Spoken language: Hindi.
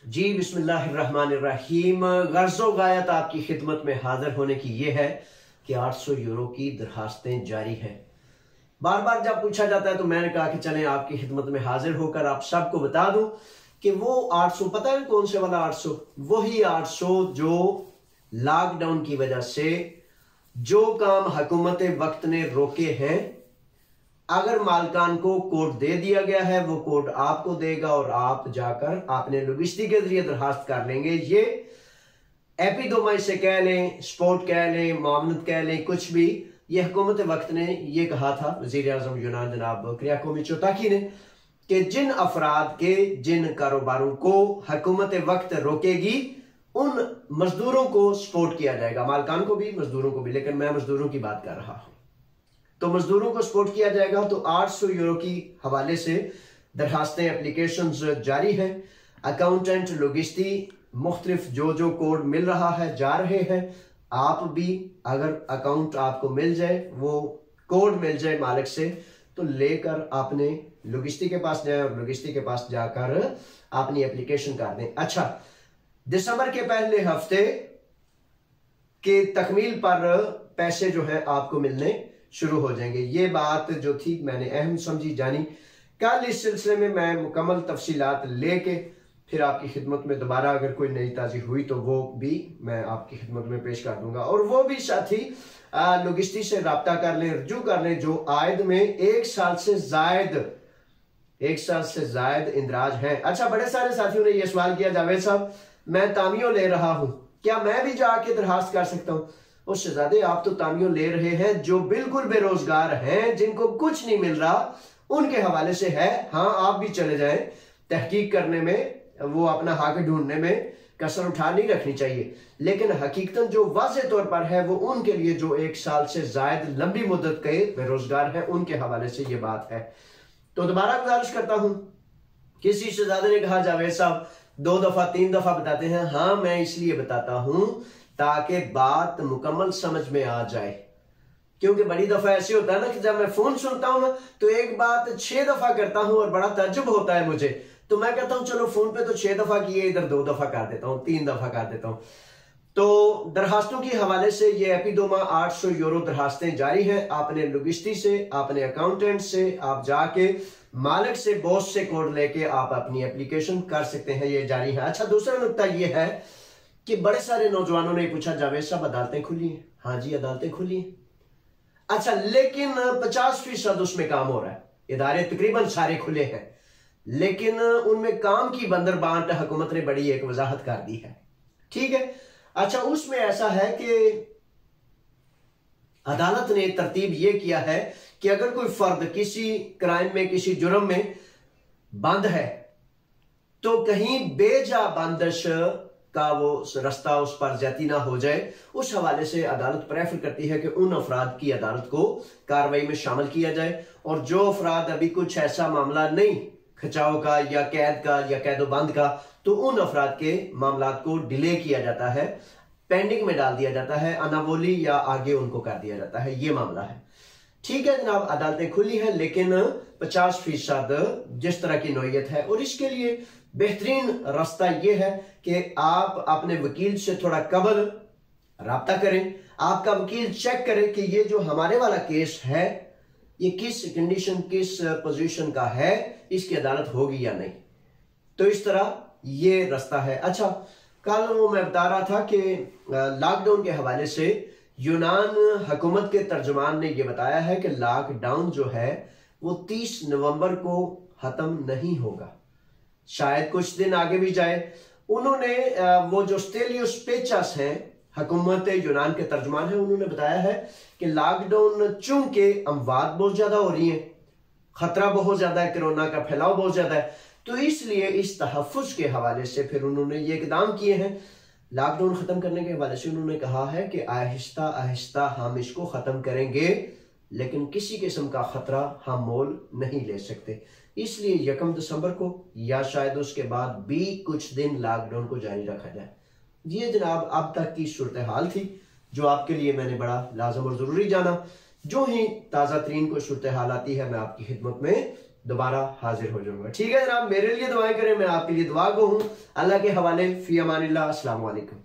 जी बिस्मिल्लाहिर्रहमानिर्रहीम। गर्ज़ो गायत आपकी खिदमत में हाजिर होने की ये है कि 800 यूरो की दरखास्तें जारी हैं। बार बार जब पूछा जाता है तो मैंने कहा कि चलें आपकी खिदमत में हाजिर होकर आप सबको बता दूं कि वो 800 पता है कौन से वाला 800, वही 800 जो लॉकडाउन की वजह से जो काम हुकूमत वक्त ने रोके हैं, अगर मालकान को कोड दे दिया गया है वो कोड आपको देगा और आप जाकर आपने लोगिस्टी के जरिए दरखास्त कर लेंगे। ये एपिडोमा से कह लें, स्पोर्ट कह लें, मामलत कह लें, कुछ भी, ये हुकूमत वक्त ने ये कहा था वजीर आजम यूनान जनाब क्रियाको मिचोताकी ने कि जिन अफराद के जिन कारोबारों को हुकूमत वक्त रोकेगी उन मजदूरों को सपोर्ट किया जाएगा, मालकान को भी मजदूरों को भी, लेकिन मैं मजदूरों की बात कर रहा हूं। तो मजदूरों को सपोर्ट किया जाएगा। तो 800 यूरो की हवाले से दरखास्तें एप्लीकेशंस जारी हैं। अकाउंटेंट लोगिस्टी मुख्तलिफ जो कोड मिल रहा है जा रहे हैं। आप भी अगर अकाउंट आपको मिल जाए, वो कोड मिल जाए मालिक से, तो लेकर आपने लोगिस्टी के पास जाए और लोगिस्टी के पास जाकर अपनी एप्लीकेशन कर दें। अच्छा, दिसंबर के पहले हफ्ते के तकमील पर पैसे जो है आपको मिलने शुरू हो जाएंगे। ये बात जो थी मैंने अहम समझी जानी। कल इस सिलसिले में मैं मुकम्मल तफसीलात लेके फिर आपकी खिदमत में दोबारा अगर कोई नई ताज़ी हुई तो वो भी मैं आपकी खिदमत में पेश कर दूंगा। और वो भी साथी लोगिस्टी से रब्ता कर लें, रजू कर लें जो आयद में एक साल से जायद इंदराज है। अच्छा, बड़े सारे साथियों ने यह सवाल किया, जावेद साहब मैं तामियों ले रहा हूं, क्या मैं भी जाके दरखास्त कर सकता हूं? उससे ज्यादा आप तो तामियों ले रहे हैं जो बिल्कुल बेरोजगार हैं, जिनको कुछ नहीं मिल रहा, उनके हवाले से है। हाँ, आप भी चले जाएं, तहकीक करने में, वो अपना हक ढूंढने में कसर उठा नहीं रखनी चाहिए, लेकिन हकीकतन जो वाज़ेह तौर पर है वो उनके लिए जो एक साल से जायद लंबी मुद्दत के बेरोजगार हैं, उनके हवाले से ये बात है। तो दोबारा गुजारिश करता हूं, किसी शहजादे ने कहा जावेद साहब 2 दफा 3 दफा बताते हैं। हाँ, मैं इसलिए बताता हूं ताकि बात मुकम्मल समझ में आ जाए, क्योंकि बड़ी दफा ऐसे होता है ना कि जब मैं फोन सुनता हूं ना तो एक बात 6 दफा करता हूं और बड़ा ताज्जुब होता है मुझे, तो मैं कहता हूं चलो फोन पे तो 6 दफा किए, इधर 2 दफा कर देता हूं, 3 दफा कर देता हूं। तो दरखास्तों के हवाले से ये एपिडोमा 800 यूरो दरखास्तें जारी हैं। आपने लोगिस्टी से, आपने अकाउंटेंट से, आप जाके मालिक से, बॉस से कोड लेके आप अपनी एप्लीकेशन कर सकते हैं, ये जारी है। अच्छा, दूसरा नुकता ये है कि बड़े सारे नौजवानों ने पूछा जावेद साहब अदालतें खुली हैं? हाँ जी, अदालतें खुली हैं। अच्छा, लेकिन 50% उसमें काम हो रहा है, इदारे तकरीबन सारे खुले हैं, लेकिन उनमें काम की बंदरबांट हुकूमत ने बड़ी एक वजाहत कर दी है। ठीक है। अच्छा, उसमें ऐसा है कि अदालत ने तरतीब यह किया है कि अगर कोई फर्द किसी क्राइम में, किसी जुर्म में बंद है, तो कहीं बेजा बंदिश का वो रास्ता उस पर ज्यादा ना हो जाए, उस हवाले से अदालत प्रेफर करती है कि उन अफराद की अदालत को कार्रवाई में शामिल किया जाए। और जो अफराद अभी कुछ ऐसा मामला नहीं, खिंचाव का या कैद का या कैदोबंद का, तो उन अफराद के मामला को डिले किया जाता है, पेंडिंग में डाल दिया जाता है, अनावोली या आगे उनको कर दिया जाता है। ये मामला है। ठीक है जनाब, अदालतें खुली हैं, लेकिन 50% जिस तरह की नौयत है, और इसके लिए बेहतरीन रास्ता यह है कि आप अपने वकील से थोड़ा कबल राब्ता करें। आपका वकील चेक करे कि ये जो हमारे वाला केस है ये किस कंडीशन, किस पोजीशन का है, इसकी अदालत होगी या नहीं। तो इस तरह ये रास्ता है। अच्छा, कल वो मैं बता रहा था कि लॉकडाउन के हवाले से यूनान हुकूमत के तर्जुमान ने यह बताया है कि लॉकडाउन जो है वो 30 नवंबर को खत्म नहीं होगा, शायद कुछ दिन आगे भी जाए। उन्होंने वो जो स्टेलियोस पेचास हैं, हुकूमत यूनान के तर्जुमान हैं, उन्होंने बताया है कि लॉकडाउन चूंकि अमवात बहुत ज्यादा हो रही है, खतरा बहुत ज्यादा है, कोरोना का फैलाव बहुत ज्यादा है, तो इसलिए इस तहफ़्फ़ुज़ के हवाले से फिर उन्होंने ये इक़दाम किए हैं। लॉकडाउन खत्म करने के हवाले से उन्होंने कहा है कि आहिस्ता आहिस्ता हम इसको खत्म करेंगे, लेकिन किसी किस्म का खतरा हम मोल नहीं ले सकते, इसलिए 1 दिसंबर को या शायद उसके बाद भी कुछ दिन लॉकडाउन को जारी रखा जाए। ये जनाब अब तक की सूरत हाल थी जो आपके लिए मैंने बड़ा लाजम और जरूरी जाना। जो ही ताज़ा तरीन कोई सूरत हाल आती है मैं आपकी खिदमत में दोबारा हाजिर हो जाऊंगा। ठीक है जनाब, मेरे लिए दुआएं करें, मैं आपके लिए दुआ को हूं। अल्लाह के हवाले, फी अमानिल्लाह, अस्सलाम वालेकुम।